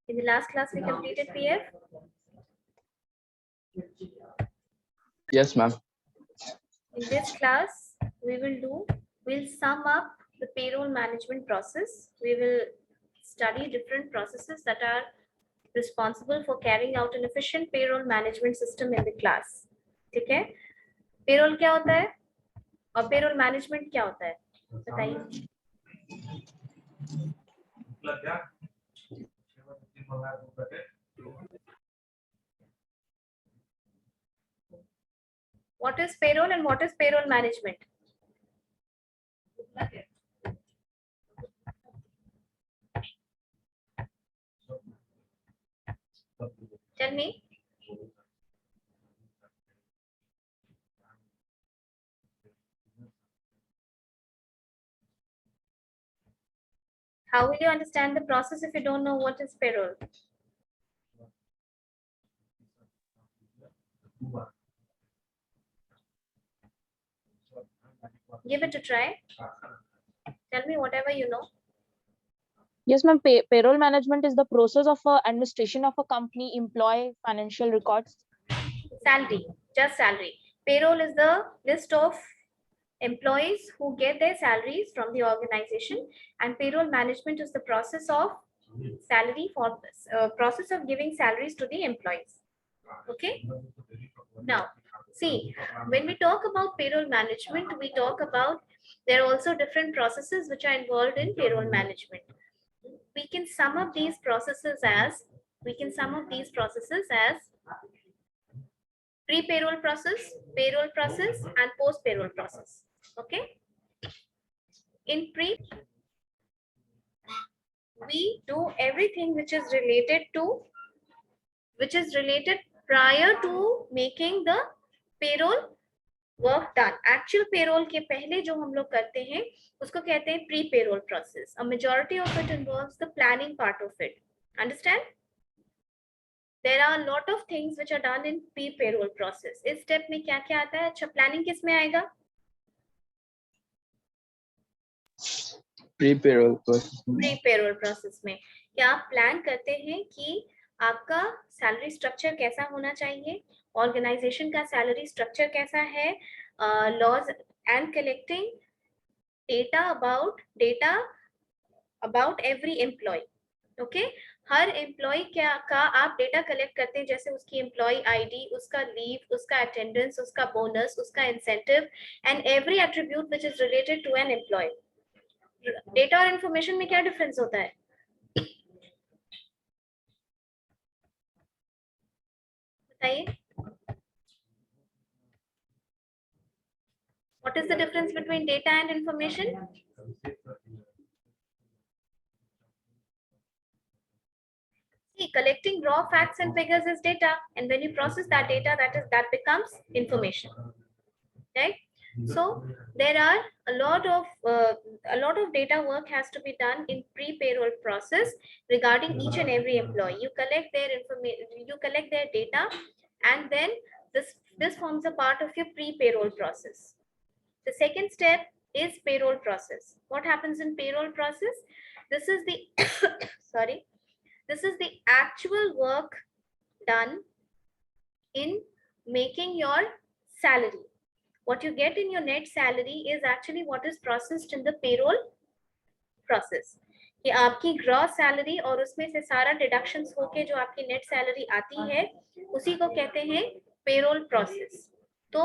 In the last class we completed PF. Yes, ma'am. In this class we'll sum up the payroll management process. We will study different processes that are responsible for carrying out an efficient payroll management system in the class. ठीक है? Payroll क्या होता है और payroll management क्या होता है? बताइए. What is payroll and what is payroll management? Tell me. How will you understand the process if you don't know what is payroll? Give it a try. Tell me whatever you know. Yes, ma'am. Payroll management is the process of administration of a company, employee, financial records. Salary, just salary. Payroll is the list of employees who get their salaries from the organization, and payroll management is the process of salary for process of giving salaries to the employees. Okay. Now, see, when we talk about payroll management, we talk about there are also different processes which are involved in payroll management. We can sum up these processes as pre-payroll process, payroll process, and post-payroll process. Okay. In pre, we do everything which is related prior to making the payroll work done. Actual payroll के पहले जो हम लोग करते हैं उसको कहते हैं pre-payroll process. A majority of it involves the planning part of it. Understand? There are a lot of things which are done in pre-payroll process. इस step में क्या क्या आता है? अच्छा, planning किस में आएगा? Pre-payroll process. Pre-payroll process में क्या आप प्लान करते हैं कि आपका सैलरी स्ट्रक्चर कैसा होना चाहिए, ऑर्गेनाइजेशन का सैलरी स्ट्रक्चर कैसा है, laws and collecting data about every employee. Okay, हर एम्प्लॉय का आप डेटा कलेक्ट करते हैं, जैसे उसकी एम्प्लॉय आईडी, उसका लीव, उसका अटेंडेंस, उसका बोनस, उसका incentive and every attribute which is related to an employee. Data और इंफॉर्मेशन में क्या डिफरेंस होता है? बताइए. What is the difference between data and information? See, collecting raw facts and figures is data, and when you process that data, that becomes information, right? So there are a lot of data work has to be done in pre-payroll process regarding each and every employee. You collect their information, you collect their data, and then this forms a part of your pre-payroll process. The second step is payroll process. What happens in payroll process? This is the sorry. This is the actual work done in making your salary. What you get in your net salary is actually what is processed in the payroll process. कि आपकी gross salary और उसमें से सारा deductions होके जो आपकी net salary आती है उसी को कहते हैं पेरोल प्रोसेस. तो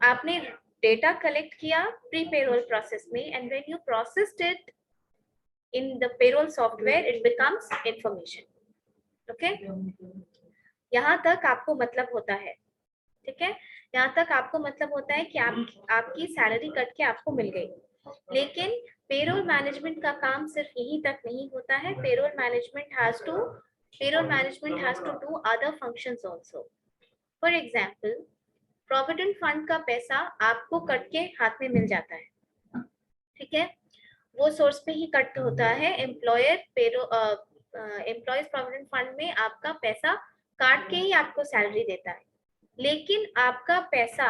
आपने डेटा कलेक्ट किया प्री पेरोल प्रोसेस में, and when you processed it in the payroll software it becomes information. Okay, यहाँ तक आपको मतलब होता है. ठीक है, यहाँ तक आपको मतलब होता है कि आपकी सैलरी कट के आपको मिल गई. लेकिन पेरोल मैनेजमेंट का काम सिर्फ यहीं तक नहीं होता है. Payroll management has to do other functions also. For example, provident fund का पैसा आपको कट के हाथ में मिल जाता है. ठीक है, वो सोर्स पे ही कट होता है. एम्प्लॉयज प्रोविडेंट फंड में आपका पैसा काट के ही आपको सैलरी देता है. लेकिन आपका पैसा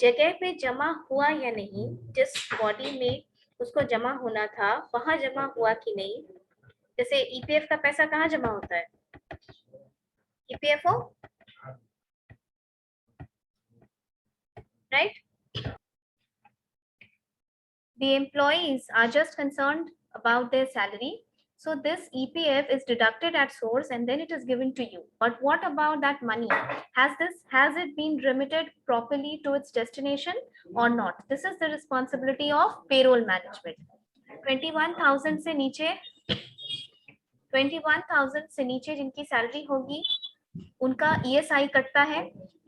जगह पे जमा हुआ या नहीं, जिस बॉडी में उसको जमा होना था वहां जमा हुआ कि नहीं, जैसे ईपीएफ का पैसा कहाँ जमा होता है? EPFO, right? The employees are just concerned about their salary. So this EPF is deducted at source and then it is given to you. But what about that money? Has it been remitted properly to its destination or not? This is the responsibility of payroll management. 21,000 से नीचे 21,000 से नीचे जिनकी salary होगी उनका ESI कटता है.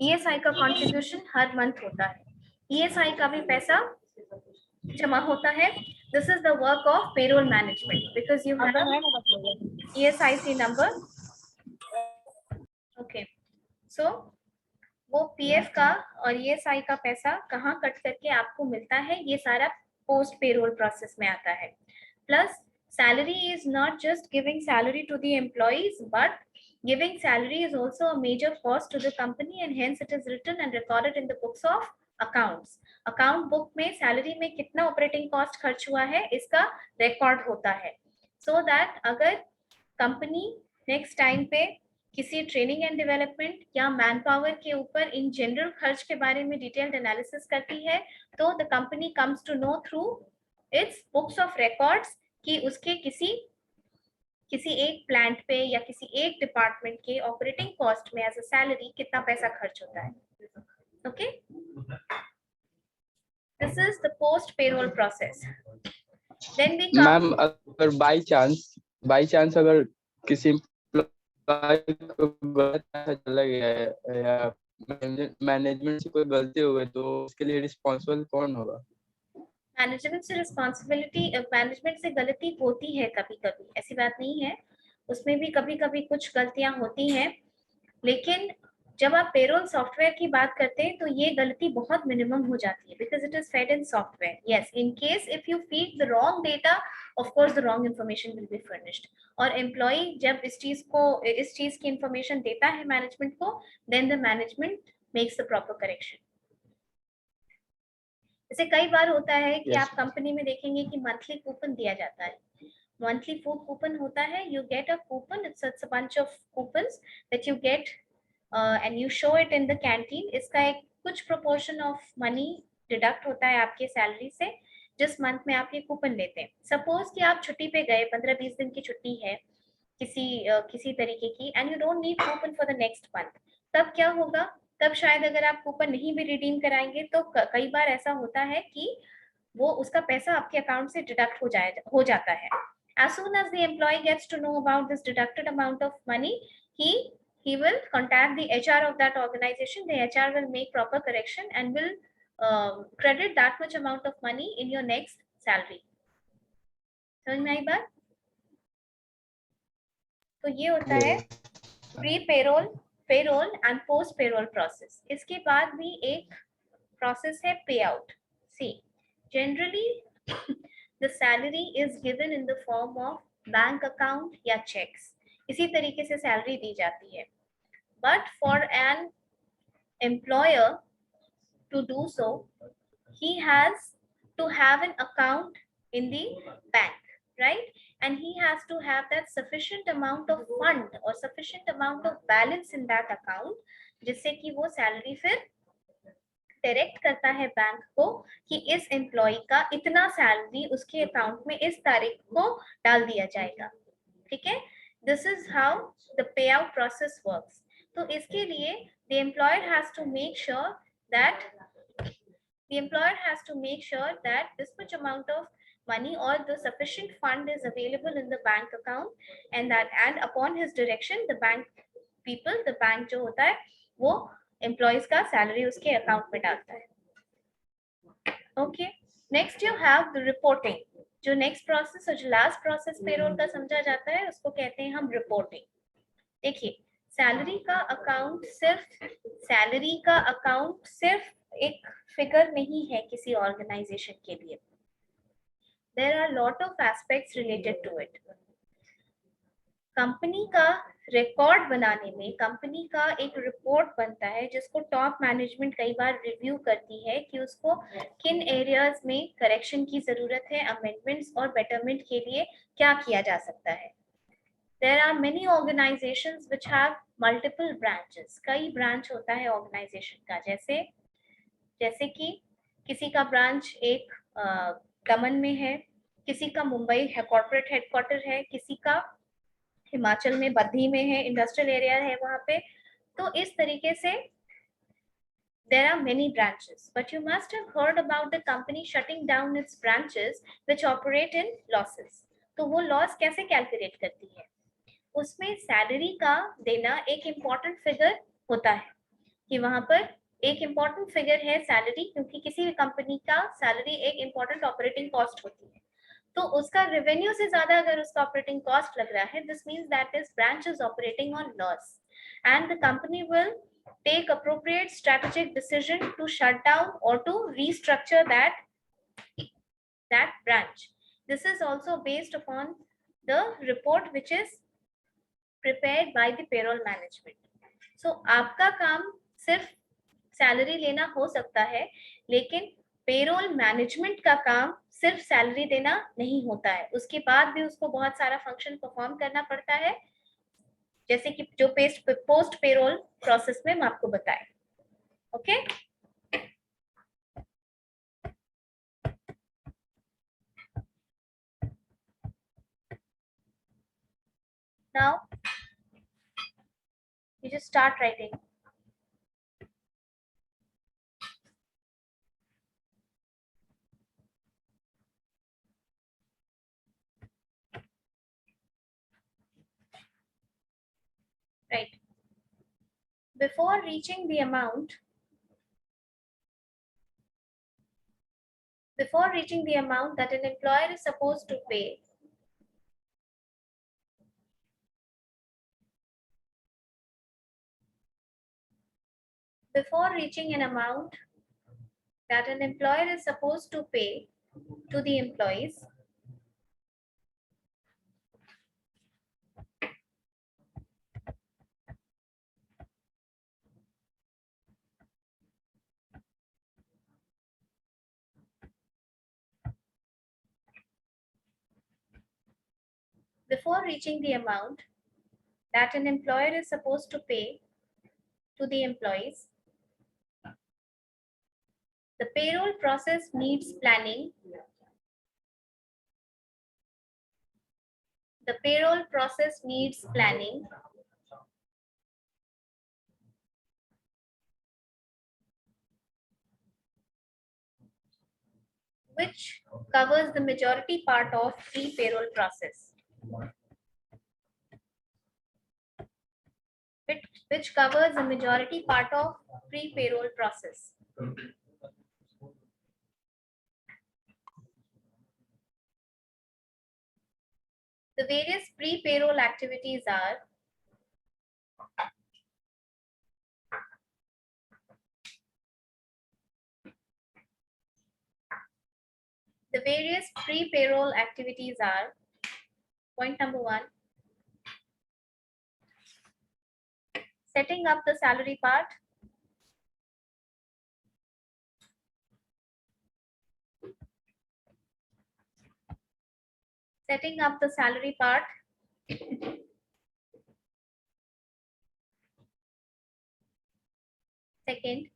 ESI का कंट्रीब्यूशन हर मंथ होता है. ESI का भी पैसा जमा होता है. This is the work of payroll management because you have ESIC number. Okay, so वो PF का और ESI का पैसा कहाँ कट करके आपको मिलता है, ये सारा पोस्ट पेरोल प्रोसेस में आता है. Plus salary is not just giving salary to the employees, but giving salary is also a major cost to the company and hence it is written and recorded in the books of accounts. Account book में salary में कितना operating cost खर्च हुआ है इसका record होता है, so that अगर कंपनी नेक्स्ट टाइम पे किसी ट्रेनिंग एंड डेवलपमेंट या मैन पावर के ऊपर इन जनरल खर्च के बारे में डिटेल्ड एनालिसिस करती है तो the company comes to know through its books of records कि उसके किसी एक प्लांट पे या किसी एक डिपार्टमेंट के ऑपरेटिंग कॉस्ट में एज अ सैलरी कितना पैसा खर्च होता है. Okay, this is the post payroll process. Then we come. Ma'am अगर बाई चांस अगर किसी को गलत पैसा चला गया है या मैनेजमेंट से कोई गलती हो गई तो उसके लिए रिस्पॉन्सिबल कौन होगा? मैनेजमेंट से रिस्पॉन्सिबिलिटी, मैनेजमेंट से गलती होती है कभी कभी, ऐसी बात नहीं है, उसमें भी कभी कभी कुछ गलतियां होती हैं, लेकिन जब आप पेरोल सॉफ्टवेयर की बात करते हैं तो ये गलती बहुत मिनिमम हो जाती है because it is fed in software. Yes, in case if you feed the wrong data of course the wrong information will be furnished. और एम्प्लॉय जब इस चीज की इंफॉर्मेशन देता है मैनेजमेंट को, then the management makes the proper correction. जैसे कई बार होता है कि आप कंपनी में देखेंगे कि मंथली कूपन दिया जाता है. मंथली फूड कूपन होता है, you get a coupon, it's a bunch of coupons that you get and you show it in the canteen. इसका एक कुछ proportion of money डिडक्ट होता है आपके सैलरी से जिस मंथ में आप ये कूपन लेते हैं. सपोज कि आप छुट्टी पे गए, 15-20 दिन की छुट्टी है किसी तरीके की, and you don't need coupon for the next month. तब क्या होगा, तब शायद अगर आप कूपन नहीं भी रिडीम कराएंगे तो कई बार ऐसा होता है कि वो उसका पैसा आपके अकाउंट से डिडक्ट हो जाता है. As soon as the employee gets to know about this deducted amount of money, he will contact the HR of that organization. The HR will make proper correction and will credit that much amount of money in your next salary. समझ में आई बात? तो ये होता है pre payroll, payroll and post payroll process. इसके बाद भी एक प्रोसेस है pay out. See, generally the salary is given in the form of bank account या checks. इसी तरीके से सैलरी दी जाती है. But for an employer to do so, he has to have an account in the bank, right? And he has to have that sufficient amount of fund or sufficient amount of balance in that account, जिससे कि वो salary फिर direct करता है bank को कि इस employ का इतना सैलरी उसके अकाउंट में इस तारीख को डाल दिया जाएगा. ठीक है, this is how the pay out process works. तो इसके लिए the employer has to make sure that this much amount of money or the sufficient fund is available in the bank account, and upon his direction the bank people, the bank जो होता है वो employees का salary उसके account में डालता है. Okay, next you have the reporting. जो नेक्स्ट प्रोसेस और जो लास्ट प्रोसेस पेरोल का समझा जाता है उसको कहते हैं हम रिपोर्टिंग. देखिए, सैलरी का अकाउंट सिर्फ एक फिगर नहीं है किसी ऑर्गेनाइजेशन के लिए. There are lot of aspects related to it. Company का रिकॉर्ड बनाने में कंपनी का एक रिपोर्ट बनता है जिसको टॉप मैनेजमेंट कई बार रिव्यू करती है कि उसको किन एरियाज में करेक्शन की जरूरत है, अमेंडमेंट्स और बेटरमेंट के लिए क्या किया जा सकता है. there are many organizations which have multiple branches. कई branch होता है organization का, जैसे कि किसी का branch एक दमन में है, किसी का मुंबई है corporate headquarter है, किसी का हिमाचल में बद्दी में है, industrial area है वहाँ पे. तो इस तरीके से there are many branches, but you must have heard about the company shutting down its branches which operate in losses. तो वो loss कैसे calculate करती है? उसमें सैलरी का देना एक इम्पॉर्टेंट फिगर होता है कि वहां पर एक इम्पॉर्टेंट फिगर है सैलरी, क्योंकि किसी भी कंपनी का सैलरी एक इम्पॉर्टेंट ऑपरेटिंग कॉस्ट होती है. तो उसका रेवेन्यू से ज्यादा अगर उसका ऑपरेटिंग कॉस्ट लग रहा है, this means that this branch is operating on loss and the company will take appropriate strategic decision to shut down or to restructure that branch. This is also based upon the report which is prepared by the payroll management. So आपका काम सिर्फ salary लेना हो सकता है, लेकिन payroll management का काम सिर्फ सैलरी देना नहीं होता है. उसके बाद भी उसको बहुत सारा फंक्शन परफॉर्म करना पड़ता है, जैसे कि जो पोस्ट पेरोल प्रोसेस में हम आपको बताएं. Okay now you just start writing. Right. Before reaching the amount that an employer is supposed to pay, before reaching an amount that an employer is supposed to pay to the employees, before reaching the amount that an employer is supposed to pay to the employees, the payroll process needs planning. The payroll process needs planning, which covers the majority part of pre-payroll process. Which covers the majority part of pre-payroll process. The various pre-payroll activities are point number 1, setting up the salary part. Setting up the salary part. Second,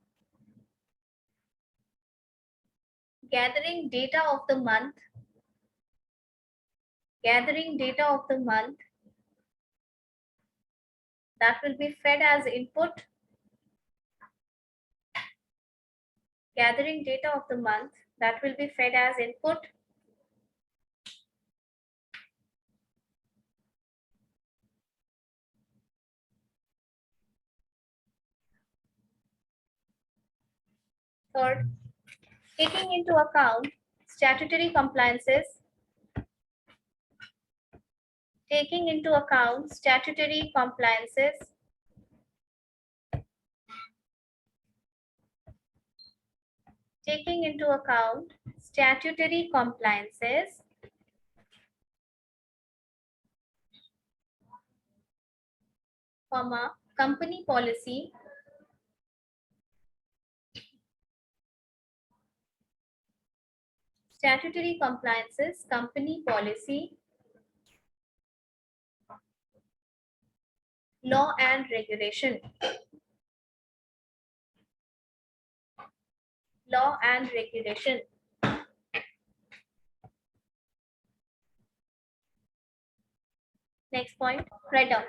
gathering data of the month. Gathering data of the month that will be fed as input. Gathering data of the month that will be fed as input. Third, taking into account statutory compliances. Taking into account statutory compliances. Taking into account statutory compliances. Comma, company policy. Statutory compliances, company policy. law and regulation. Law and regulation. Next point, write down.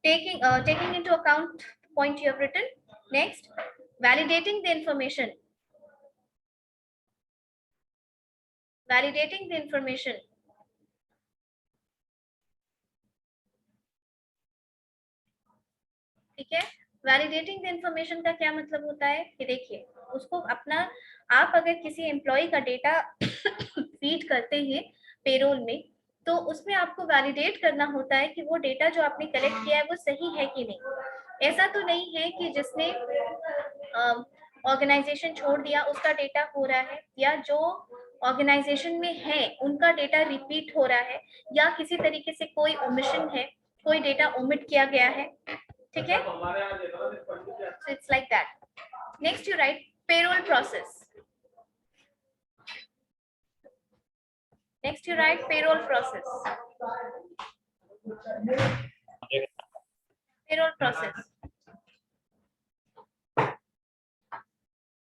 Taking into account the point you have written. Next, validating the information. Validating the information. ठीक है, validating the information का क्या मतलब होता है कि देखिए, उसको अपना, आप अगर किसी एम्प्लॉय का डेटा फीड करते हैं पेरोल में, तो उसमें आपको वैलिडेट करना होता है कि वो डेटा जो आपने कलेक्ट किया है वो सही है कि नहीं। ऐसा तो नहीं है कि जिसने ऑर्गेनाइजेशन छोड़ दिया उसका डेटा हो रहा है, या जो ऑर्गेनाइजेशन में है उनका डेटा रिपीट हो रहा है, या किसी तरीके से कोई ओमिशन है, कोई डेटा ओमिट किया गया है। ठीक है, so it's like that. Next you write payroll process. Next you write payroll process. Payroll process.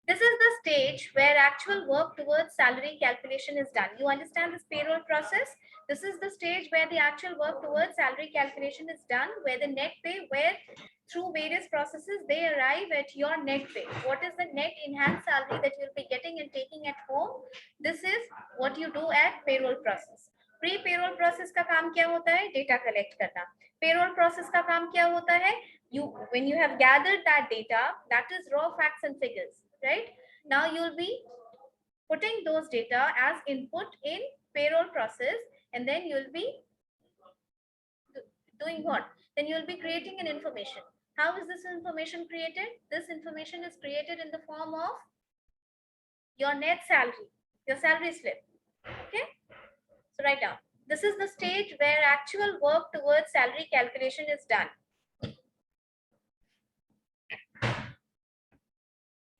This is the stage where actual work towards salary calculation is done. You understand this payroll process? This is the stage where the actual work towards salary calculation is done, where the net pay, where through various processes they arrive at your net pay. What is the net enhanced salary that you'll be getting and taking at home? This is what you do at payroll process. Pre payroll process का काम क्या होता है? Data collect करना. Payroll process का काम क्या होता है? When you have gathered that data, that is raw facts and figures, right? Now you'll be putting those data as input in payroll process, and then you'll be doing what? Then you'll be creating an information. How is this information created? This information is created in the form of your net salary, your salary slip. Okay, so write down. This is the stage where actual work towards salary calculation is done.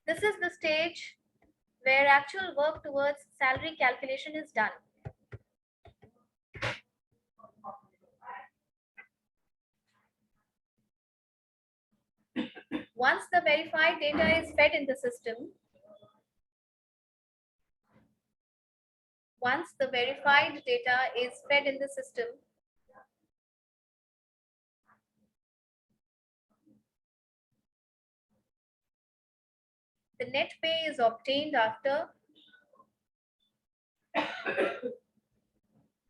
This is the stage where actual work towards salary calculation is done. Once the verified data is fed in the system, once the verified data is fed in the system, the net pay is obtained after,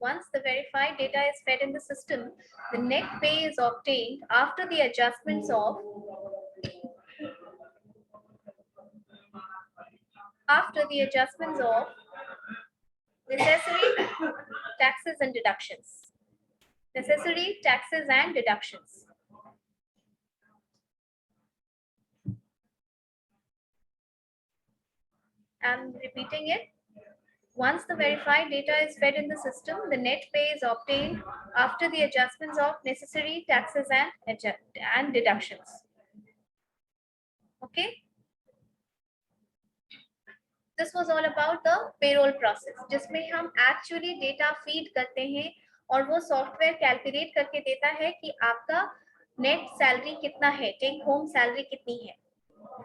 once the verified data is fed in the system, the net pay is obtained after the adjustments of, necessary taxes and deductions. Necessary taxes and deductions. I'm repeating it. Once the verified data is fed in the system, the net pay is obtained after the adjustments of necessary taxes and deductions. Okay. This was all about the payroll process, जिसमें हम actually data feed करते हैं और वो software calculate करके देता है कि आपका net salary कितना है, take home salary कितनी है.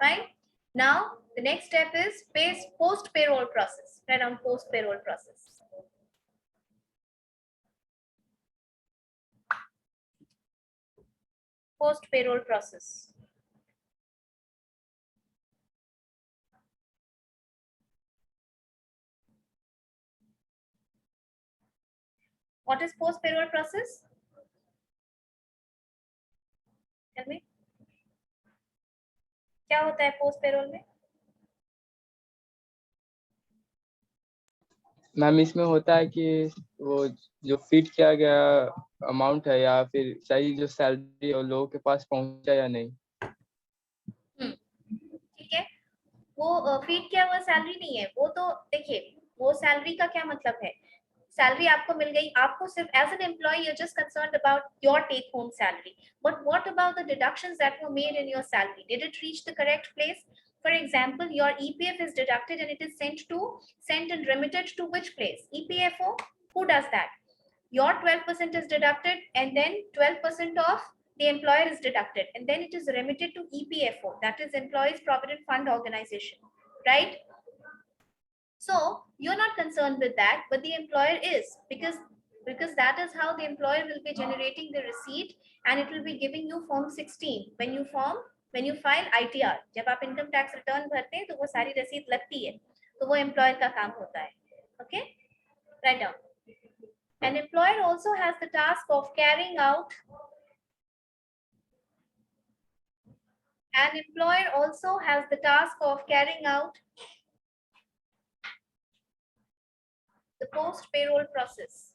Fine. Now the next step is post payroll process. Write down post payroll process. Post payroll process. What is post payroll process? Tell me. क्या होता है पोस्ट पेरोल में? Ma'am इसमें होता है कि वो जो फीड किया गया अमाउंट है या फिर सही जो सैलरी है लोगों के पास पहुंचा या नहीं. ठीक है, वो फीड किया हुआ सैलरी नहीं है, वो तो देखिए वो सैलरी का क्या मतलब है, सैलरी आपको मिल गई, आपको सिर्फ as an employee you just concerned about your take home salary, but what about the deductions that were made in your salary, did it reach the correct place? For example, your EPF is deducted and it is sent and remitted to which place? EPFO. Who does that? Your 12% is deducted and then 12% of the employer is deducted, and then it is remitted to EPFO, that is Employees Provident Fund Organization, right? So you're not concerned with that, but the employer is, because that is how the employer will be generating the receipt, and it will be giving you form 16 when you file ITR. जब आप income tax return भरते हैं तो वो सारी रसीद लगती है, तो वो employer का काम होता है. Okay, write down. An employer also has the task of carrying out. An employer also has the task of carrying out the post-payroll process.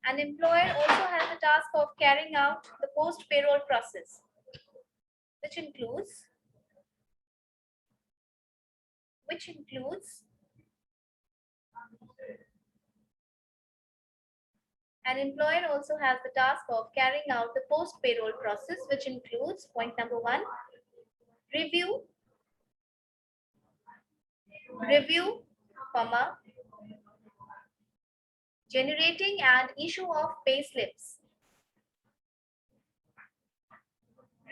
An employer also has the task of carrying out the post-payroll process, which includes an employer also has the task of carrying out the post-payroll process, which includes point number 1, review, comma, generating and issue of pay slips.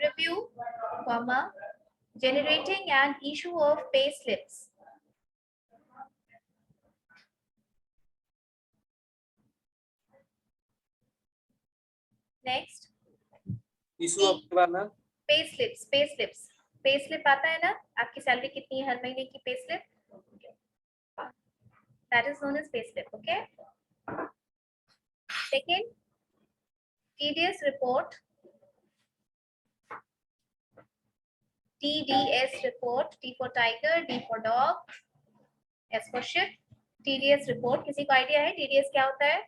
Review, comma, generating and issue of pay slips. Next, issue of क्या ना? pay slip आता है ना, आपकी salary कितनी है हर महीने की pay slip, that is known as pay slip. Okay. Second, TDS report, TDS report, T for tiger, D for dog, S for ship. TDS report, किसी को आइडिया है TDS क्या होता है?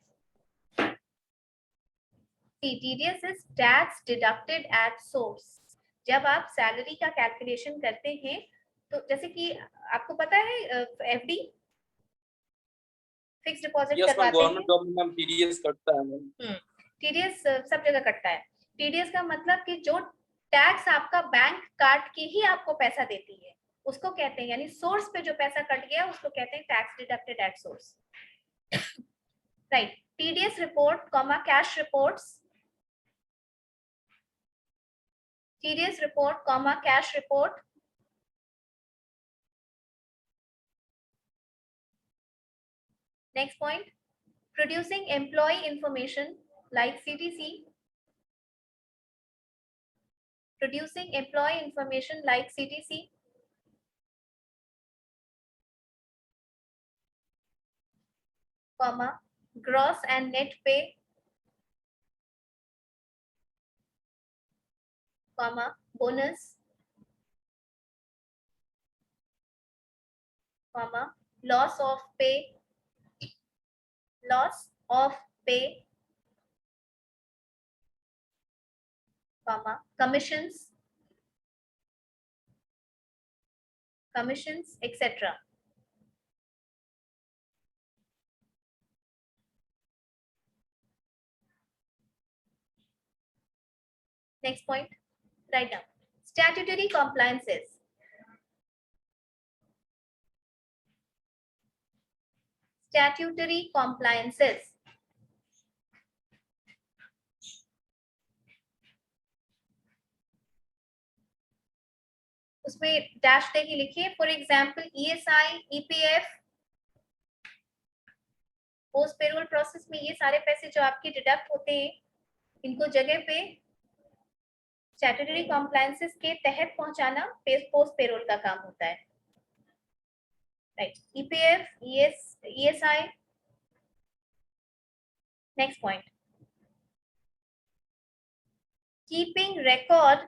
TDS is tax deducted at source. जब आप salary का calculation करते हैं तो जैसे कि आपको पता है FD फिक्स डिपॉजिट करवाते हैं, गवर्नमेंट जॉब में हम TDS कटता है. TDS सब जगह कटता है. TDS का मतलब कि जो टैक्स आपका बैंक काट के ही आपको पैसा देती है उसको कहते हैं, यानी सोर्स पे जो पैसा कट गया उसको कहते हैं tax deducted at source. Right. TDS report comma cash reports, TDS report, comma, cash report. Next point, producing employee information like CTC. Producing employee information like CTC. Comma, gross and net pay. Comma, bonus, comma, loss of pay, comma, commissions, etc. Next point, write down statutory compliances. Statutory compliances. उसमें dash देके लिखिए. For example ESI, EPF, post payroll process में ये सारे पैसे जो आपके deduct होते हैं इनको जगह पे स्टैट्यूटरी कॉम्प्लायंसेस के तहत पहुंचाना पोस्ट पेरोल का काम होता है. Right. EPF, ESI. Next point, keeping record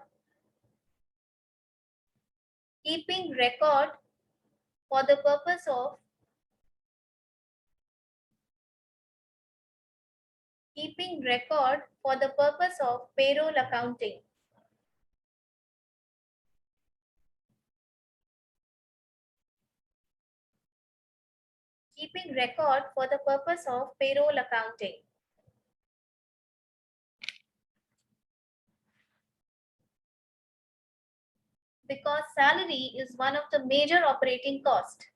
for the purpose of payroll accounting. Keeping record for the purpose of payroll accounting. Because salary is one of the major operating costs.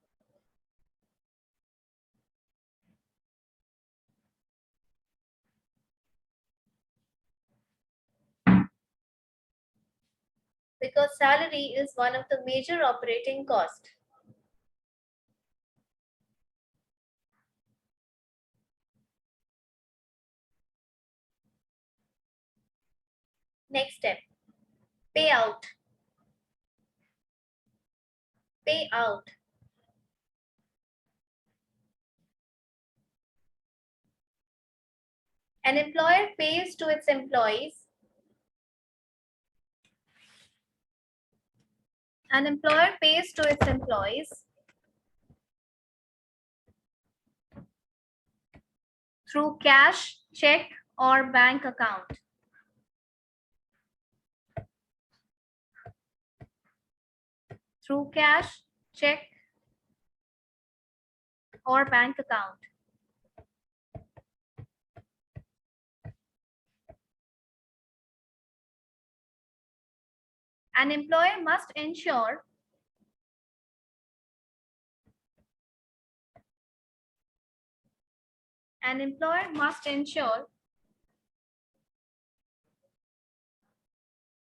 because salary is one of the major operating costs. Next step, payout. Payout. An employer pays to its employees. An employer pays to its employees through cash, check, or bank account. Through cash, check, or bank account. An employer must ensure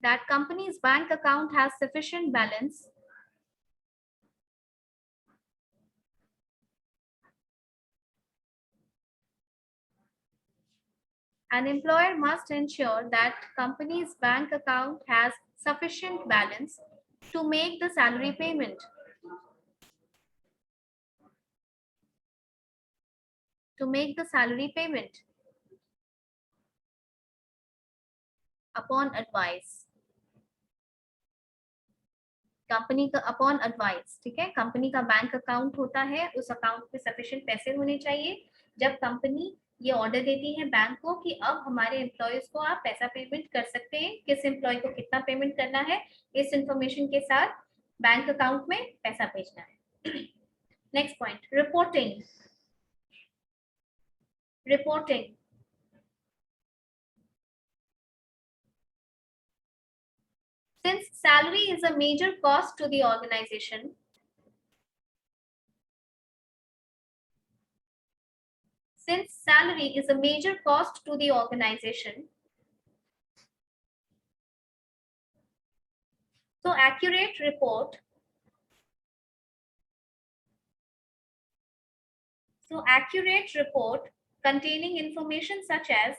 that company's bank account has sufficient balance An employer must ensure that company's bank account has sufficient balance to make the salary payment. To make the salary payment upon advice. Company का upon advice, ठीक है, company का bank account होता है, उस account में sufficient पैसे होने चाहिए। जब कंपनी ये ऑर्डर देती है बैंक को कि अब हमारे एम्प्लॉयज को आप पैसा पेमेंट कर सकते हैं, किस एम्प्लॉय को कितना पेमेंट करना है, इस इंफॉर्मेशन के साथ बैंक अकाउंट में पैसा भेजना है। Next point, reporting. Reporting since salary is a major cost to the organization, so accurate report containing information such as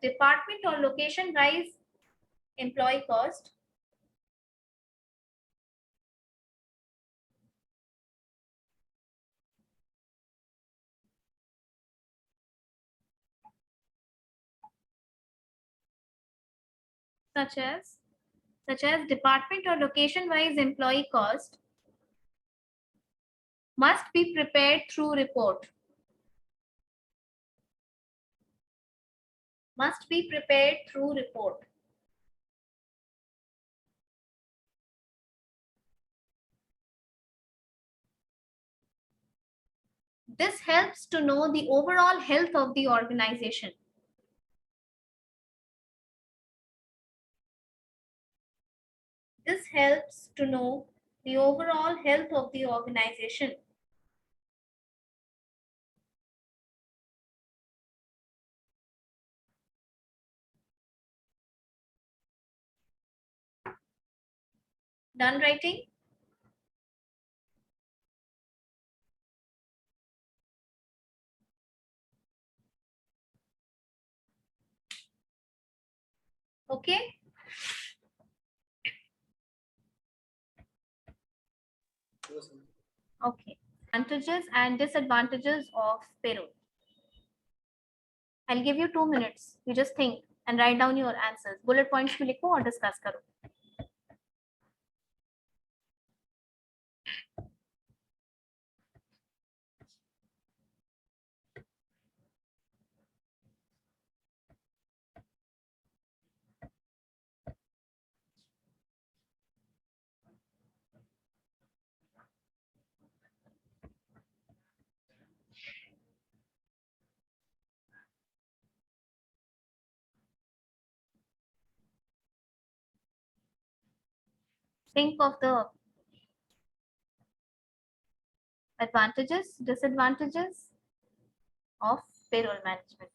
department or location wise employee cost, such as department or location wise employee cost must be prepared through report. Must be prepared through report. This helps to know the overall health of the organization. This helps to know the overall health of the organization. Done writing? Okay. Okay. Advantages and disadvantages of payroll. I'll give you 2 minutes. You just think and write down your answers. Bullet points में लिखो और discuss करो. Think of the advantages, disadvantages of payroll management.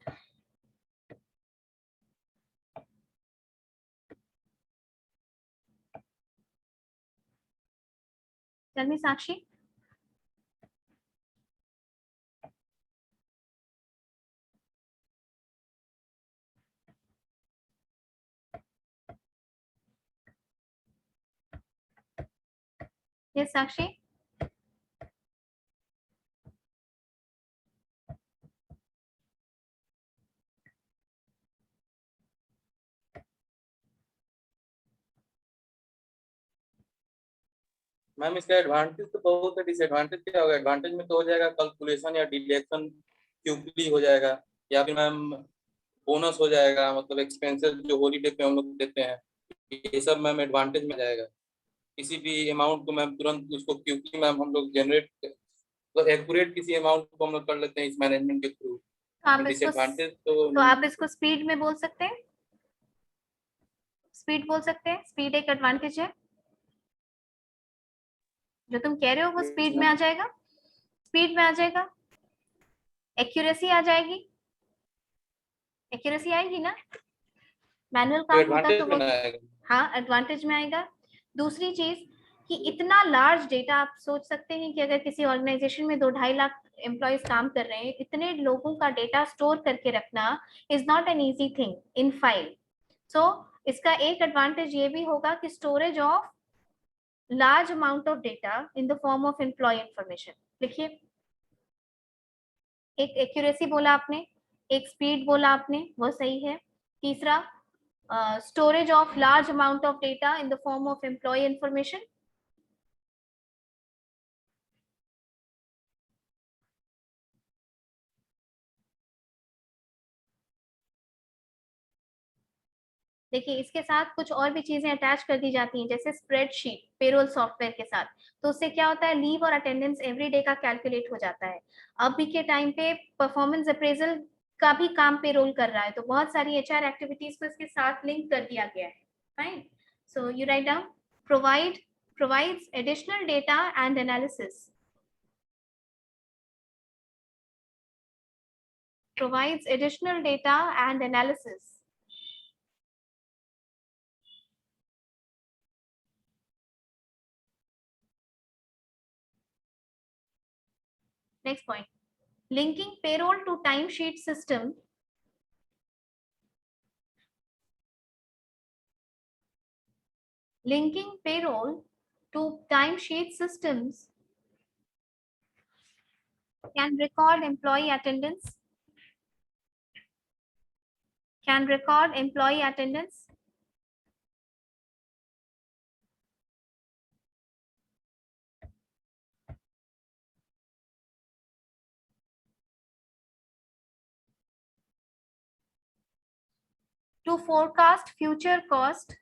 Tell me, Sakshi. Yes, Sakshi. Ma'am इसका advantage तो बहुत है, disadvantage क्या होगा? एडवांटेज में तो हो जाएगा कैलकुलेशन या डिडक्शन क्विकली हो जाएगा, या फिर मैम बोनस हो जाएगा, मतलब एक्सपेंसेस जो हॉलीडे पे हम लोग देते हैं, ये सब मैम एडवांटेज में जाएगा। किसी भी अमाउंट को मैम तुरंत उसको क्विकली मैम हम लोग जनरेट, तो एक्यूरेट किसी अमाउंट को हम लोग कर लेते हैं इस मैनेजमेंट के थ्रू। डिसएडवांटेज तो आप इसको स्पीड में बोल सकते हैं, स्पीड बोल सकते हैं, स्पीड एक एडवांटेज है। जो तुम कह रहे हो वो स्पीड में आ जाएगा, स्पीड में आ जाएगा। एक्यूरेसी आ जाएगी, एक्यूरेसी आएगी ना, मैनुअल काम होता तो वो, हाँ एडवांटेज में आएगा। दूसरी चीज कि इतना लार्ज डेटा, आप सोच सकते हैं कि अगर किसी ऑर्गेनाइजेशन में 2-2.5 लाख एम्प्लॉयज काम कर रहे हैं, इतने लोगों का डेटा स्टोर करके रखना is not an easy thing in file. So इसका एक एडवांटेज ये भी होगा कि storage of large amount of data in the form of employee information. लिखिए, एक एक्यूरेसी बोला आपने, एक स्पीड बोला आपने, वो सही है। तीसरा storage of large amount of data in the form of employee information. देखिए इसके साथ कुछ और भी चीजें अटैच कर दी जाती हैं, जैसे स्प्रेडशीट पेरोल सॉफ्टवेयर के साथ। तो उससे क्या होता है, लीव और अटेंडेंस एवरी डे का कैलकुलेट हो जाता है। अभी के टाइम पे परफॉर्मेंस अप्रेजल का भी काम पेरोल कर रहा है, तो बहुत सारी एचआर एक्टिविटीज को इसके साथ लिंक कर दिया गया है। Fine, so you write down, provides additional data and analysis, provides additional data and analysis. Next point, linking payroll to timesheet system. Linking payroll to timesheet systems can record employee attendance, can record employee attendance, to forecast future cost,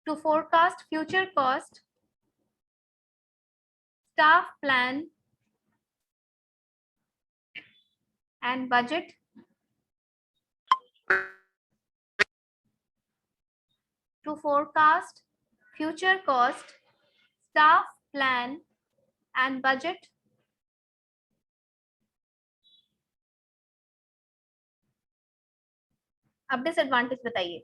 to forecast future cost, staff plan and budget, to forecast future cost, staff plan and budget. अब disadvantage बताइए,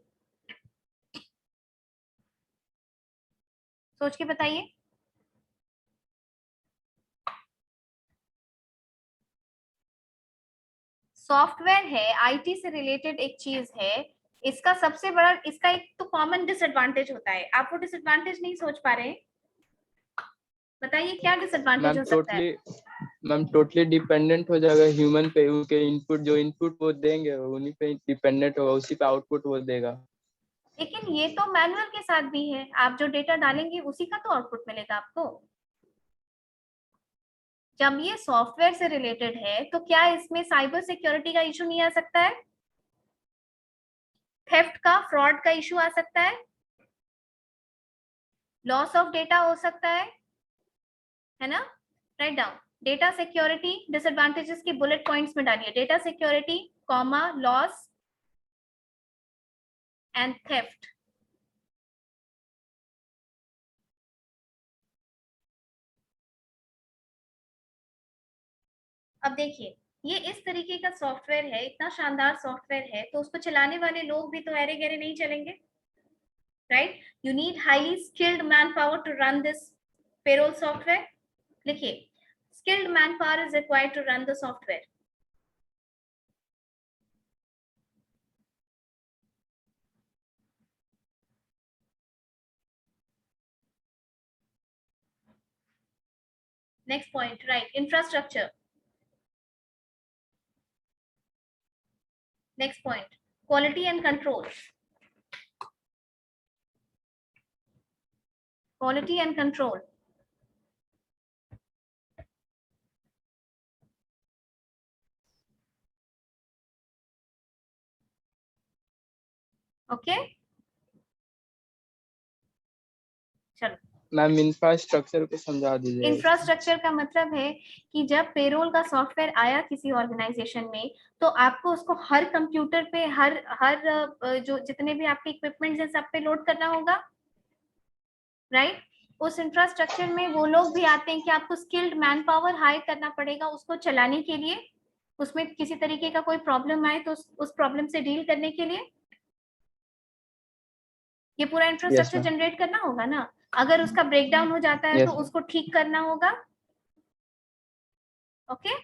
सोच के बताइए। Software है, IT से related एक चीज है, इसका सबसे बड़ा, इसका एक तो कॉमन डिसएडवांटेज होता है, आप वो डिसएडवांटेज नहीं सोच पा रहे हैं, बताइए क्या डिसएडवांटेज हो सकता है। मैम टोटली डिपेंडेंट हो जाएगा ह्यूमन पे, उनके इनपुट, जो इनपुट वो देंगे उन्हीं पे डिपेंडेंट होगा, उसी पे आउटपुट वो देगा। लेकिन ये तो मैनुअल के साथ भी है, आप जो डेटा डालेंगे उसी का तो आउटपुट मिलेगा आपको। जब ये सॉफ्टवेयर से रिलेटेड है तो क्या इसमें साइबर सिक्योरिटी का इशू नहीं आ सकता है, थेफ्ट का, फ्रॉड का इशू आ सकता है, लॉस ऑफ डेटा हो सकता है ना। Write down, data security disadvantages की बुलेट पॉइंट्स में डालिए, data security comma loss and theft. अब देखिए, ये इस तरीके का सॉफ्टवेयर है, इतना शानदार सॉफ्टवेयर है, तो उसको चलाने वाले लोग भी तो अरे गहरे नहीं चलेंगे, right? You need highly skilled manpower to run this payroll software. लिखिए, skilled manpower is required to run the software. Next point, right? Infrastructure. Next point, quality and control. Quality and control. Okay? चलो, ma'am infrastructure को समझा दीजिए. Infrastructure का मतलब है कि जब पेरोल का सॉफ्टवेयर आया किसी ऑर्गेनाइजेशन में, तो आपको उसको हर कंप्यूटर पे, हर जो जितने भी आपके इक्विपमेंट्स हैं सब पे लोड करना होगा, राइट? उस इंफ्रास्ट्रक्चर में वो लोग भी आते हैं कि आपको स्किल्ड मैन पावर हायर करना पड़ेगा उसको चलाने के लिए, उसमें किसी तरीके का कोई प्रॉब्लम आए तो उस प्रॉब्लम से डील करने के लिए ये पूरा इंफ्रास्ट्रक्चर ma'am. जनरेट करना होगा ना. अगर उसका ब्रेकडाउन हो जाता है Yes, तो ma'am. उसको ठीक करना होगा. ओके?